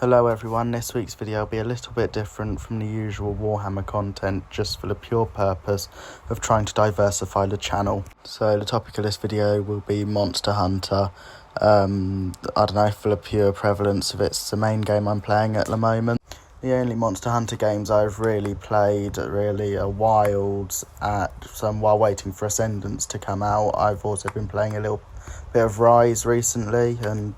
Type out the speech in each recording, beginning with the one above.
Hello everyone, this week's video will be a little bit different from the usual Warhammer content, just for the pure purpose of trying to diversify the channel. So the topic of this video will be Monster Hunter. I don't know, for the pure prevalence of it's the main game I'm playing at the moment. The only Monster Hunter games I've really played are Wilds while waiting for Ascendance to come out. I've also been playing a little bit of Rise recently and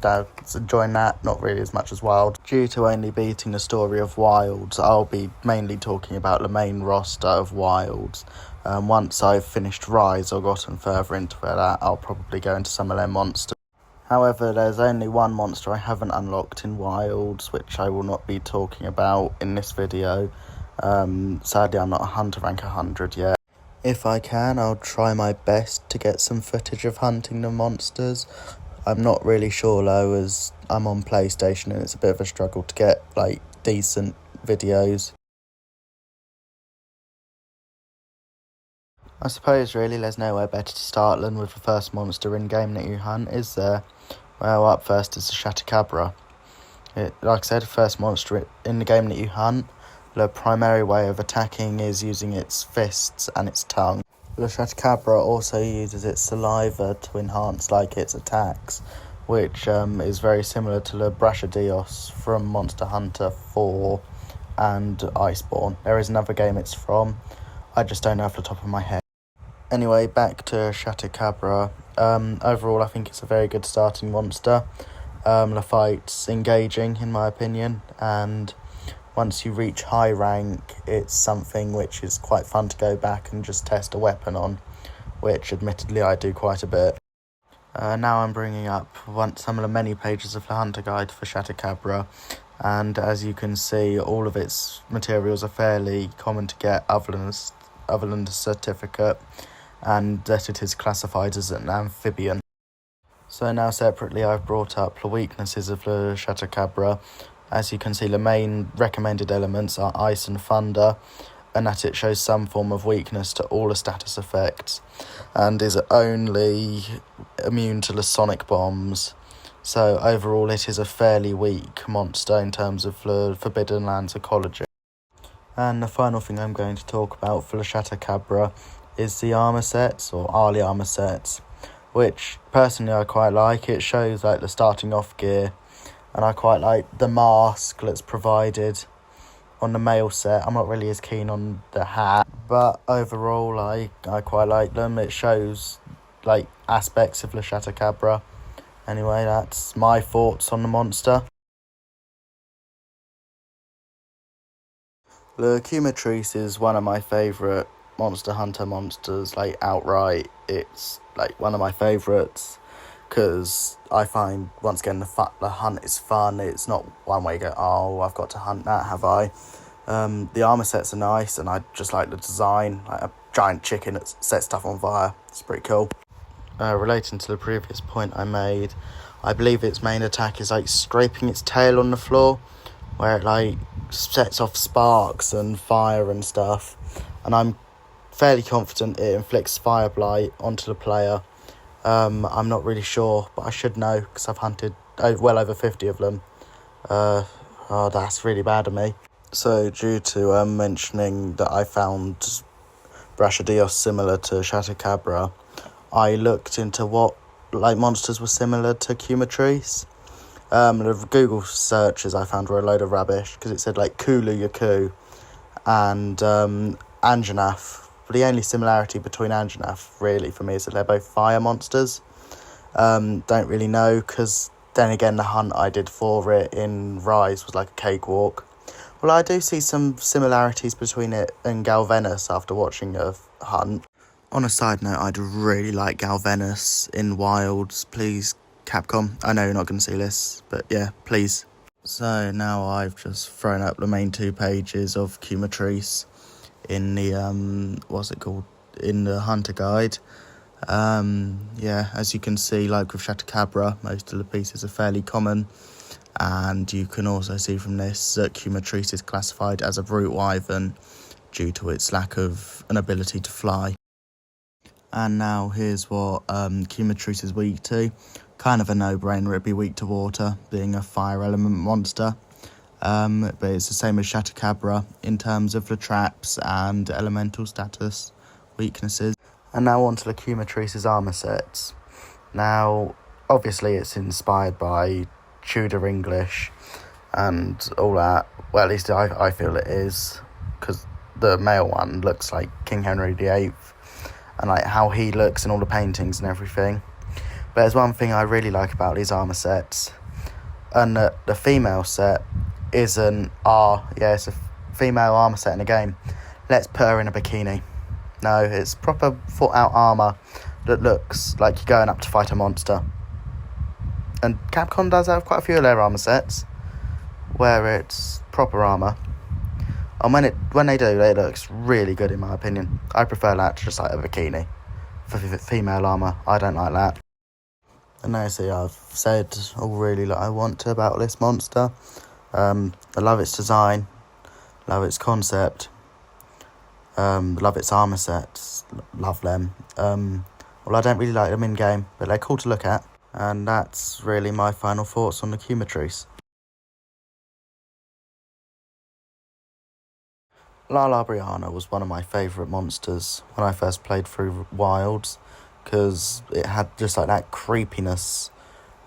enjoying that, not really as much as Wild. Due to only beating the story of Wilds, I'll be mainly talking about the main roster of Wilds. Once I've finished Rise or gotten further into that, I'll probably go into some of their monsters. However, there's only one monster I haven't unlocked in Wilds, which I will not be talking about in this video. Sadly, I'm not a Hunter rank 100 yet. If I can, I'll try my best to get some footage of hunting the monsters. I'm not really sure though, as I'm on PlayStation and it's a bit of a struggle to get decent videos. I suppose really there's nowhere better to start than with the first monster in game that you hunt, is there? Well, up first is the Shatacabra. Like I said, the first monster in the game that you hunt. The primary way of attacking is using its fists and its tongue. The Shatacabra also uses its saliva to enhance its attacks, which is very similar to the Brashadios from Monster Hunter 4 and Iceborne. There is another game it's from, I just don't know off the top of my head. Anyway, back to Shatacabra. Overall, I think it's a very good starting monster. The fight's engaging, in my opinion, and once you reach high rank, it's something which is quite fun to go back and just test a weapon on, which admittedly I do quite a bit. Now I'm bringing up some of the many pages of the Hunter Guide for Shatacabra, and as you can see, all of its materials are fairly common to get other than the certificate, and that it is classified as an amphibian. So now separately I've brought up the weaknesses of the Shatacabra. As you can see, the main recommended elements are ice and thunder, and that it shows some form of weakness to all the status effects, and is only immune to the sonic bombs. So overall it is a fairly weak monster in terms of the Forbidden Lands ecology. And the final thing I'm going to talk about for the Shatacabra is the armour sets, or early armour sets, which personally I quite like. It shows the starting off gear, and I quite like the mask that's provided on the male set. I'm not really as keen on the hat, but overall I quite like them. It shows aspects of the Shatacabra. Anyway, that's my thoughts on the monster. The Cumatrice is one of my favourite Monster Hunter monsters, outright. It's one of my favourites, because I find, once again, the hunt is fun. It's not one where you go, oh, I've got to hunt that, have I? The armour sets are nice, and I just like the design, a giant chicken that sets stuff on fire. It's pretty cool. Relating to the previous point I made, I believe its main attack is scraping its tail on the floor, where it sets off sparks and fire and stuff, and I'm fairly confident it inflicts fire blight onto the player. I'm not really sure, but I should know because I've hunted well over 50 of them. That's really bad of me. So due to mentioning that I found Brashadios similar to Shatacabra, I looked into what monsters were similar to Cumatrice. The Google searches I found were a load of rubbish, because it said Kulu Yaku and Anjanath. But the only similarity between Anjanath really for me is that they're both fire monsters. Don't really know, because then again the hunt I did for it in Rise was a cakewalk. Well, I do see some similarities between it and Galvenus after watching a hunt. On a side note, I'd really like Galvenus in Wilds. Please, Capcom, I know you're not going to see this, but yeah, please. So now I've just thrown up the main 2 pages of Cumatrice in the in the Hunter Guide. As you can see, with Shatacabra, most of the pieces are fairly common, and you can also see from this that Cumatrice is classified as a brute wyvern due to its lack of an ability to fly. And now here's what Cumatrice is weak to. Kind of a no-brainer, it'd be weak to water, being a fire element monster. but it's the same as Shatacabra in terms of the traps and elemental status weaknesses. And now on to the Cumatrice's armour sets. Now, obviously it's inspired by Tudor English and all that. Well, at least I feel it is, because the male one looks like King Henry VIII, and like how he looks in all the paintings and everything. But there's one thing I really like about these armour sets, and the female set isn't, it's a female armour set in a game, let's put her in a bikini. No, it's proper thought-out armour that looks like you're going up to fight a monster. And Capcom does have quite a few of their armour sets where it's proper armour. And when they do, it looks really good in my opinion. I prefer that to just like a bikini. For female armour, I don't like that. And now see, I've said all really that I want to about this monster. I love its design, love its concept, love its armour sets, love them. Well, I don't really like them in-game, but they're cool to look at. And that's really my final thoughts on the Cumatrice. La Brianna was one of my favourite monsters when I first played through Wilds, because it had just like that creepiness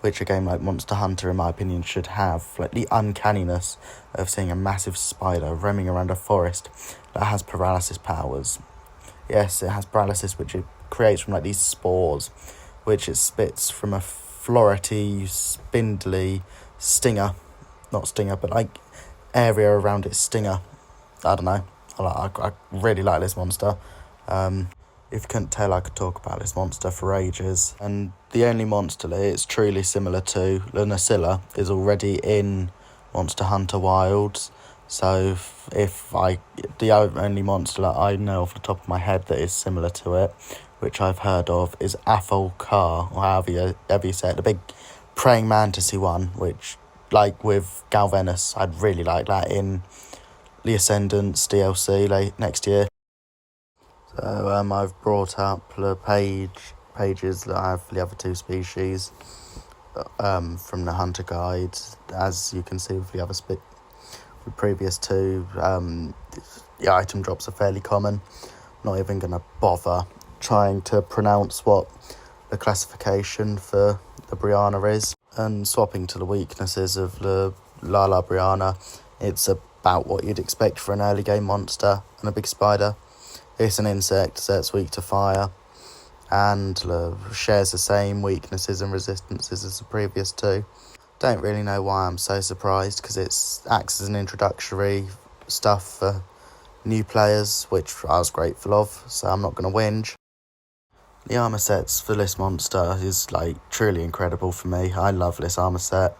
which a game like Monster Hunter, in my opinion, should have. Like the uncanniness of seeing a massive spider roaming around a forest that has paralysis powers. Yes, it has paralysis, which it creates from like these spores, which it spits from a florety, spindly stinger. Not stinger, but like area around its stinger. I don't know. I really like this monster. If you couldn't tell, I could talk about this monster for ages. And the only monster that it's truly similar to, Lunacilla, is already in Monster Hunter Wilds. So the only monster that I know off the top of my head that is similar to it, which I've heard of, is Atholkar, or however you say it, the big praying mantis-y one, which, like with Galvenus, I'd really like that in the Ascendance DLC next year. So I've brought up the pages that I have for the other two species from the Hunter Guide. As you can see with the other the previous two, the item drops are fairly common. Not even going to bother trying to pronounce what the classification for the Brianna is. And swapping to the weaknesses of the La Brianna, it's about what you'd expect for an early game monster and a big spider. It's an insect, so it's weak to fire, and shares the same weaknesses and resistances as the previous two. Don't really know why I'm so surprised, because it acts as an introductory stuff for new players, which I was grateful of, so I'm not going to whinge. The armour sets for this monster is like truly incredible for me. I love this armour set,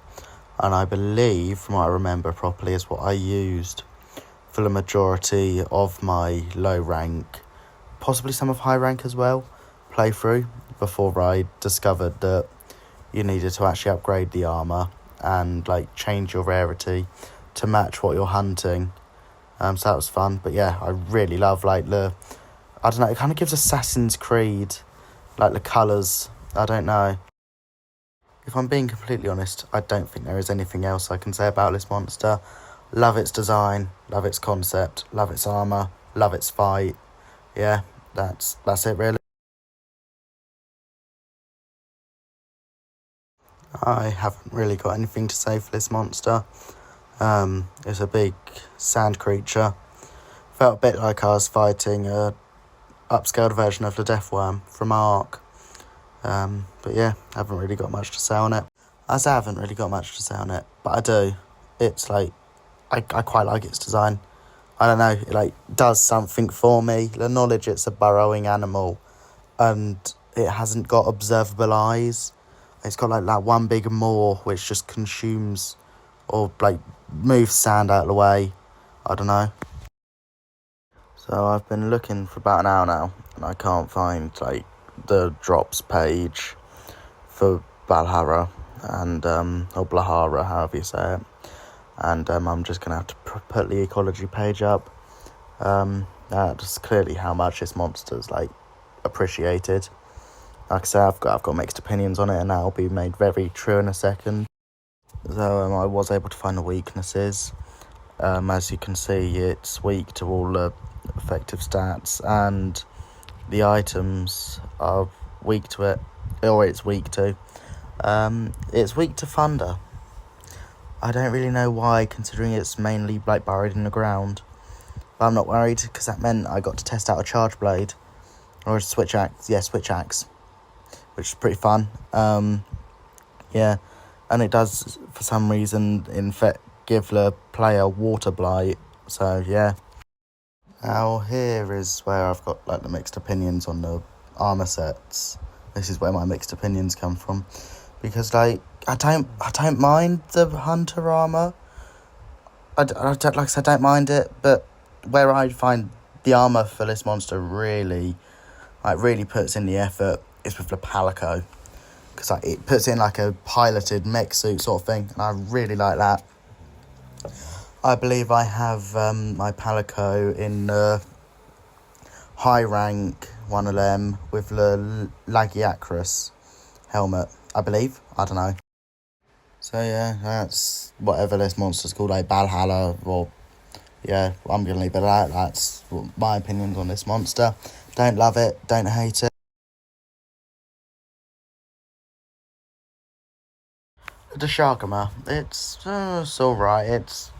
and I believe, from what I remember properly, is what I used for the majority of my low rank, possibly some of high rank as well, playthrough, before I discovered that you needed to actually upgrade the armour and like change your rarity to match what you're hunting. So that was fun. But yeah, I really love like I don't know, it kind of gives Assassin's Creed, like the colours, I don't know. If I'm being completely honest, I don't think there is anything else I can say about this monster. Love its design, love its concept, love its armour, love its fight. Yeah, that's it really. I haven't really got anything to say for this monster. It's a big sand creature. Felt a bit like I was fighting a upscaled version of the Deathworm from Ark. But yeah, haven't really got much to say on it. I haven't really got much to say on it, but I do. It's like, I quite like its design. I don't know, it like does something for me. The knowledge it's a burrowing animal and it hasn't got observable eyes. It's got like that one big maw which just consumes or like moves sand out of the way. I don't know. So I've been looking for about an hour now and I can't find like the drops page for Balhara and or Blahara, however you say it. And I'm just going to have to put the ecology page up. That's clearly how much this monster's like appreciated. Like I say, I've got mixed opinions on it, and that'll be made very true in a second. So I was able to find the weaknesses. As you can see, it's weak to all the effective stats, and the items are weak to it, or it's weak to. It's weak to thunder. I don't really know why, considering it's mainly like buried in the ground. But I'm not worried, because that meant I got to test out a charge blade. Or a switch axe. Yeah, switch axe. Which is pretty fun. Yeah. And it does, for some reason, in fact, give the player water blight. So, yeah. Now, here is where I've got like the mixed opinions on the armour sets. This is where my mixed opinions come from. Because, like, I don't mind the hunter armour. I don't, like I said, I don't mind it, but where I find the armour for this monster really puts in the effort is with the palico. Because it puts in like a piloted mech suit sort of thing, and I really like that. I believe I have my palico in high rank, one of them, with the Lagiacrus helmet, I believe. I don't know. So yeah, that's whatever this monster's called, a Valhalla, or yeah, I'm going to leave it at that. That's my opinions on this monster. Don't love it, don't hate it. The Shagama, it's alright. It's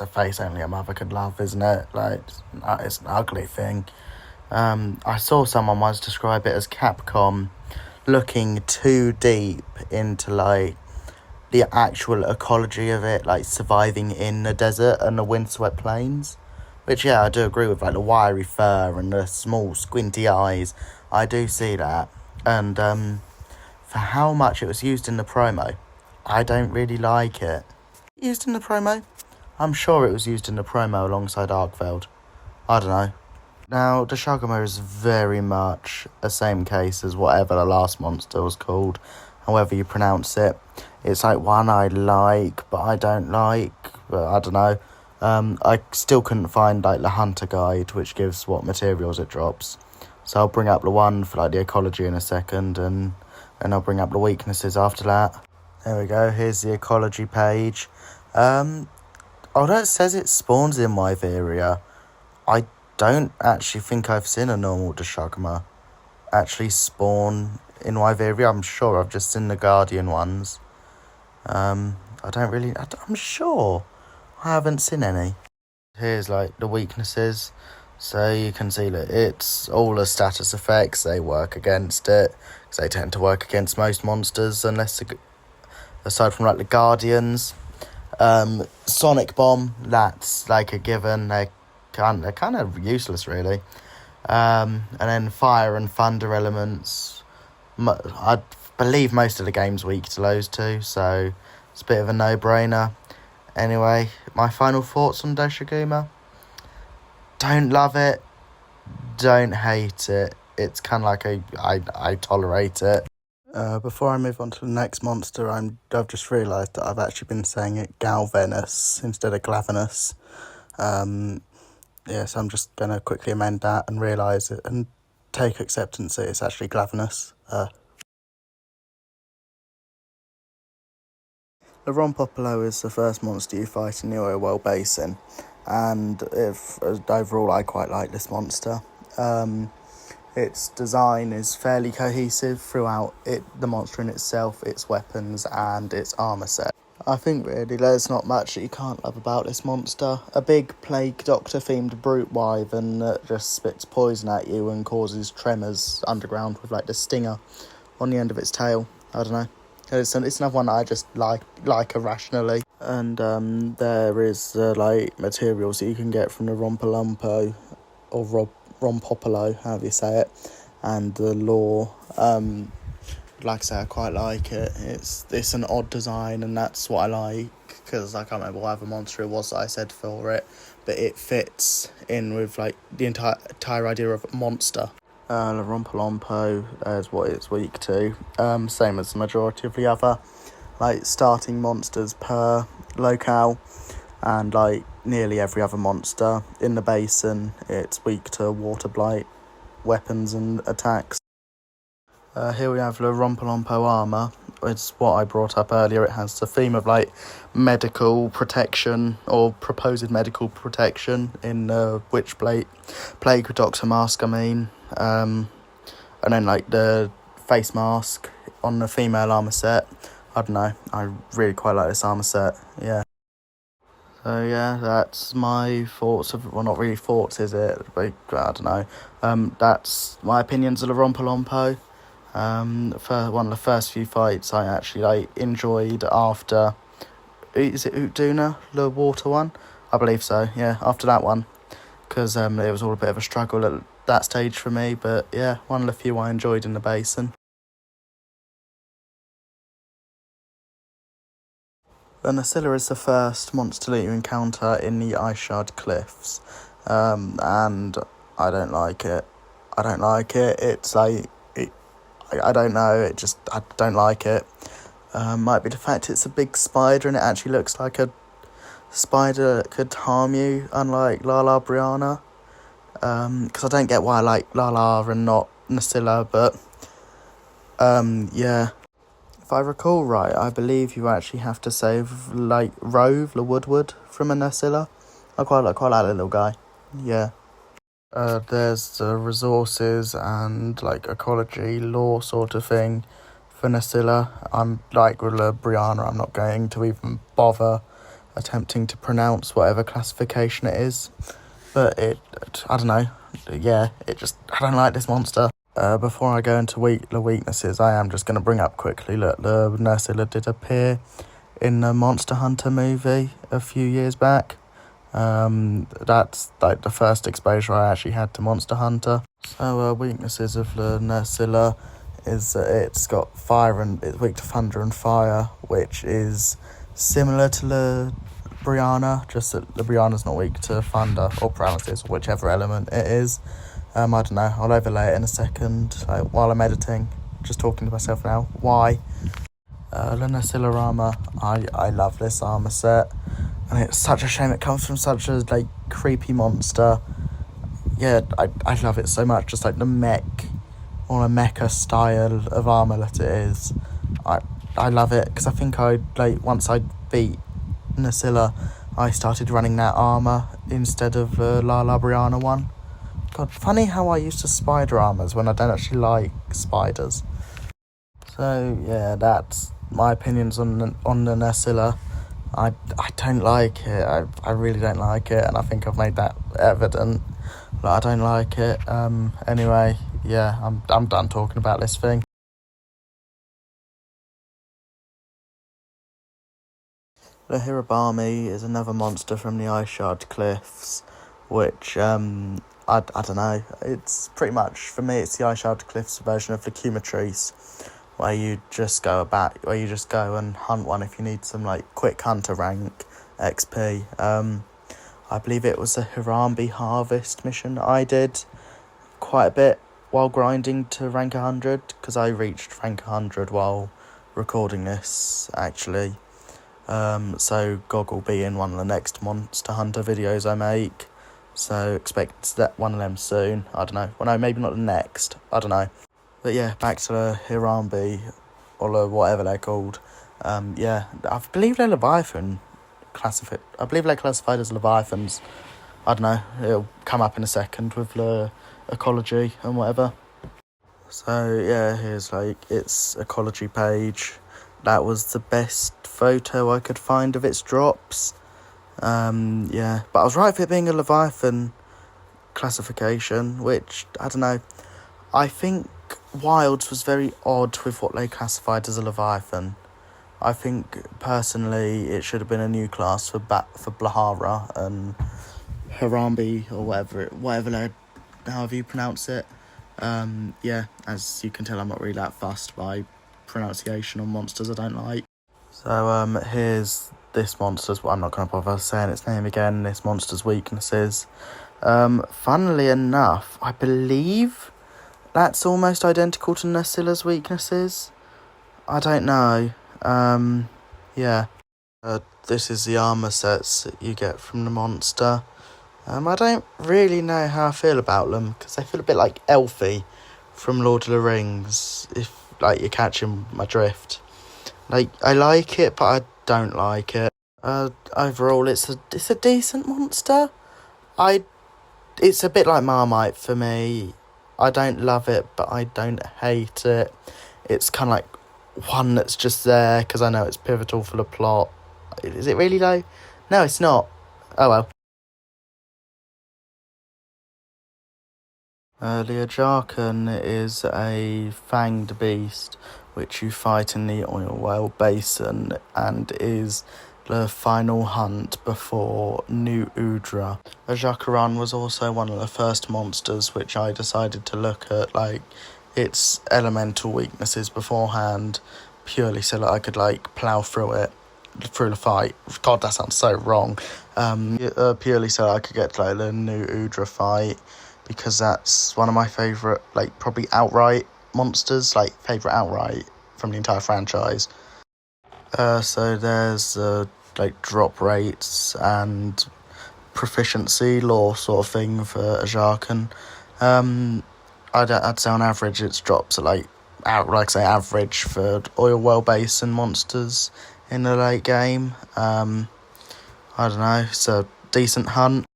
a face only a mother could love, isn't it? Like, it's an ugly thing. I saw someone once describe it as Capcom looking too deep into like the actual ecology of it, like surviving in the desert and the windswept plains. Which, yeah, I do agree with, like the wiry fur and the small squinty eyes. I do see that. And for how much it was used in the promo, I don't really like it. Used in the promo? I'm sure it was used in the promo alongside Arkfeld. I don't know. Now, the Shagama is very much the same case as whatever the last monster was called, however you pronounce it. It's like one I like, but I don't like, but I don't know. I still couldn't find like the hunter guide, which gives what materials it drops. So I'll bring up the one for like the ecology in a second, and I'll bring up the weaknesses after that. There we go, here's the ecology page. Although it says it spawns in Wyveria, I don't actually think I've seen a normal Deshagma actually spawn in Wyveria. I'm sure I've just seen the Guardian ones. I'm sure I haven't seen any. Here's like the weaknesses. So you can see that it's all the status effects, they work against it. Because they tend to work against most monsters, aside from like the Guardians. Sonic Bomb, that's like a given. They're kind of useless, really. And then fire and thunder elements. I believe most of the game's weak to those two, so it's a bit of a no-brainer. Anyway, my final thoughts on Doshiguma. Don't love it, don't hate it. It's kind of like I tolerate it. Before I move on to the next monster, I've just realised that I've actually been saying it Galvenus instead of Glavenus. So I'm just going to quickly amend that and realise it and take acceptance that it's actually Glavenus. The Rompopolo is the first monster you fight in the Oil Well Basin, and overall I quite like this monster. Its design is fairly cohesive throughout the monster in itself, its weapons and its armour set. I think really there's not much that you can't love about this monster. A big plague doctor themed brute wyvern that just spits poison at you and causes tremors underground with like the stinger on the end of its tail. I don't know. It's another one that I just like irrationally. And there is like materials that you can get from the Rompolumpo or Rompopolo, however you say it, and the lore. Like I say, I quite like it. It's an odd design, and that's what I like, because I can't remember what other monster it was that I said for it, but it fits in with like the entire idea of monster. The Rompolompo is what it's weak to. Same as the majority of the other like starting monsters per locale, and like nearly every other monster in the basin, it's weak to water blight, weapons and attacks. Here we have the Rompolompo armour. it's what I brought up earlier. It has the theme of like medical protection or proposed medical protection in Plague with Dr. Mask, and then like the face mask on the female armour set. I don't know, I really quite like this armour set, yeah. So yeah, that's my thoughts of, well, not really thoughts, is it? But, I don't know. That's my opinions of the Rompolompo. For one of the first few fights I actually enjoyed after, is it Utduna, the water one? I believe so, yeah, after that one. Because it was all a bit of a struggle at that stage for me, but yeah, one of the few I enjoyed in the basin. The Nasilla is the first monster that you encounter in the Ice Shard Cliffs, and I don't like it. It's like, I don't know, I don't like it. Might be the fact it's a big spider and it actually looks like a spider that could harm you, unlike Lala Brianna. Because I don't get why I like Lala and not Nasilla, but yeah. If I recall right, I believe you actually have to save like Rove, the Woodward, from a Nasilla. I quite like that little guy. Yeah. There's the resources and like ecology, law sort of thing for Nasilla. I'm like with Brianna, I'm not going to even bother attempting to pronounce whatever classification it is. But I don't know. Yeah, I don't like this monster. Before I go into the weaknesses, I am just going to bring up quickly that the Nasilla did appear in the Monster Hunter movie a few years back. That's like the first exposure I actually had to Monster Hunter. So weaknesses of the Nasilla is that it's got fire and it's weak to thunder and fire, which is similar to the Brianna, just that the Brianna's not weak to thunder or paralysis, or whichever element it is. I don't know, I'll overlay it in a second, while I'm editing, just talking to myself now. Why? The Nasilla armour, I love this armour set, and it's such a shame it comes from such a creepy monster. Yeah, I love it so much, just like the mech, or a mecha style of armour that it is. I love it, because I think once I beat Nasilla, I started running that armour instead of the Lala Brianna one. God, funny how I used to spider armours when I don't actually like spiders. So yeah, that's my opinions on the Nasilla. I don't like it. I really don't like it, and I think I've made that evident. I don't like it. Anyway, yeah, I'm done talking about this thing. The Hirabami is another monster from the Ice Shard Cliffs, which I don't know. It's pretty much, for me, it's the Ice Shard Cliffs version of the Cumatrice, where you just go and hunt one if you need some quick hunter rank XP. I believe it was a Harambe harvest mission I did quite a bit while grinding to rank 100, because I reached rank 100 while recording this, actually. So GOG will be in one of the next Monster Hunter videos I make, so expect that one of them soon. I don't know. Well, no, maybe not the next. I don't know. But yeah, back to the Harambe, or whatever they're called. Yeah, I believe they're Leviathan classified. I believe they're classified as Leviathans. I don't know. It'll come up in a second with the ecology and whatever. So yeah, here's its ecology page. That was the best photo I could find of its drops. Yeah, but I was right for it being a Leviathan classification, which, I don't know, I think Wilds was very odd with what they classified as a Leviathan. I think, personally, it should have been a new class for Blahara and Harambe, or however you pronounce it. Yeah, as you can tell, I'm not really that fussed by pronunciation on monsters I don't like. So here's this monster's, I'm not going to bother saying its name again, this monster's weaknesses. Funnily enough, I believe that's almost identical to Nasilla's weaknesses. I don't know. Yeah. This is the armour sets that you get from the monster. I don't really know how I feel about them, because they feel a bit like Elfie from Lord of the Rings, if you're catching my drift. Like, I like it, but I don't like it. Overall, it's a decent monster. It's a bit like Marmite for me. I don't love it, but I don't hate it. It's kind of like one that's just there because I know it's pivotal for the plot. Is it really though? No, it's not. Oh well. Leojarkan is a fanged beast which you fight in the oil well basin and is the final hunt before New Udra. Ajakaran was also one of the first monsters which I decided to look at, like, its elemental weaknesses beforehand, purely so that I could, like, plough through it, through the fight. God, that sounds so wrong. Purely so I could get to, like, the New Udra fight, because that's one of my favourite, like, probably outright monsters, like, favourite outright from the entire franchise. So there's, like, drop rates and proficiency lore sort of thing for Ajarkan. I'd say on average it drops at, like I say, average for oil well basin monsters in the late game. I don't know, it's a decent hunt.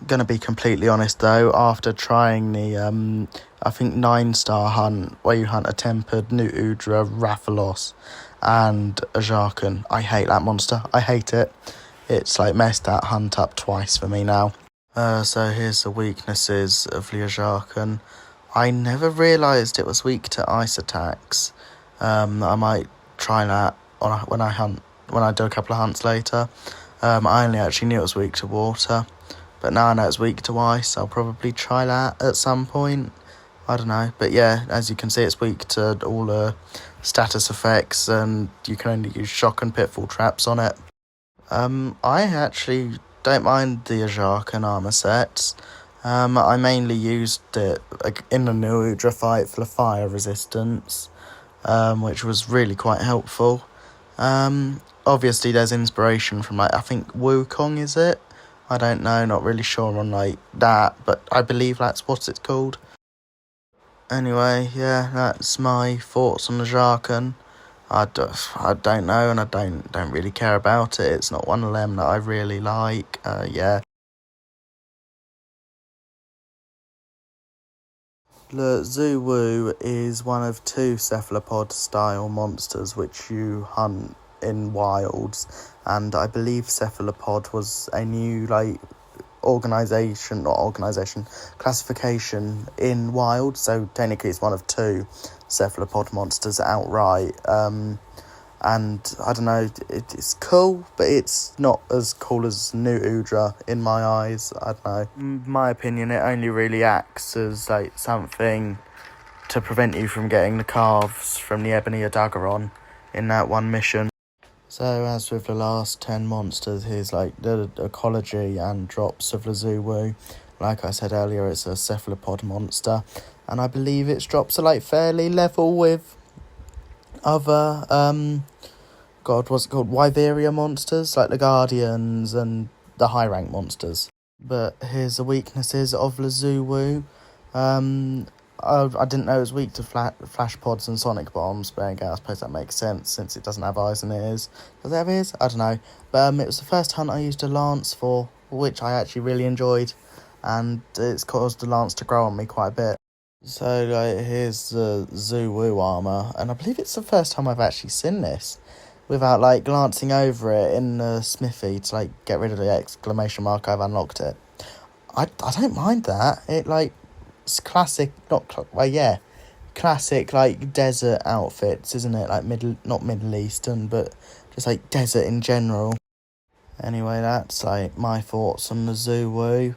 Gonna be completely honest though, after trying the I think 9-star hunt where you hunt a tempered New Udra, Rathalos and Ajarkan, I hate that monster. I hate it. It's like messed that hunt up twice for me now. So here's the weaknesses of the Ajarkan. I never realised it was weak to ice attacks. I might try that when I do a couple of hunts later. I only actually knew it was weak to water, but now I know it's weak to ice. I'll probably try that at some point. I don't know, but yeah, as you can see, it's weak to all the status effects, and you can only use shock and pitfall traps on it. I actually don't mind the Ajarkan armor sets. I mainly used it in the New Udra fight for the fire resistance, which was really quite helpful. Obviously there's inspiration from, like, I think Wukong, is it? I don't know, not really sure on, like, that, but I believe that's what it's called. Anyway, yeah, that's my thoughts on the Ajarkan. I don't know, and I don't really care about it. It's not one of them that I really like. Yeah. The Zuwu is one of 2 cephalopod-style monsters which you hunt in wilds, and I believe cephalopod was a new, like, classification in wild, so technically it's one of 2 cephalopod monsters outright. And I don't know, it's cool, but it's not as cool as New Udra in my eyes. I don't know. In my opinion, it only really acts as, like, something to prevent you from getting the calves from the Ebony Daggeron in that one mission. So, as with the last 10 monsters, here's, like, the ecology and drops of the Zuwu. Like I said earlier, it's a cephalopod monster, and I believe its drops are, like, fairly level with other, what's it called? Wyveria monsters, like the Guardians and the high rank monsters. But here's the weaknesses of the Zuwu. I didn't know it was weak to flash pods and sonic bombs, but again, I suppose that makes sense since it doesn't have eyes and ears. Does it have ears? I don't know. But it was the first hunt I used a lance for, which I actually really enjoyed, and it's caused the lance to grow on me quite a bit. So, like, here's the Zuwu armour, and I believe it's the first time I've actually seen this without, like, glancing over it in the smithy to, like, get rid of the exclamation mark I've unlocked it. I don't mind that. It, like, it's classic, classic, like, desert outfits, isn't it? Like, not Middle Eastern, but just, like, desert in general. Anyway, that's, like, my thoughts on the Zuwu.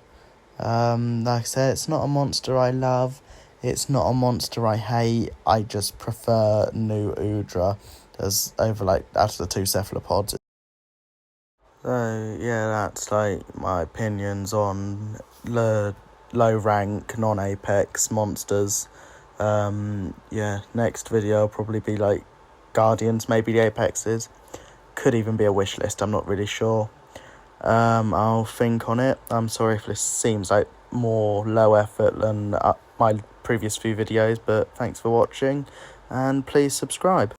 Like I said, it's not a monster I love. It's not a monster I hate. I just prefer New Udra as over, like, out of the 2 cephalopods. So yeah, that's, like, my opinions on the low rank non-apex monsters. Yeah, next video will probably be, like, Guardians, maybe the apexes. Could even be a wish list, I'm not really sure. I'll think on it. I'm sorry if this seems like more low effort than my previous few videos, but thanks for watching, and please subscribe.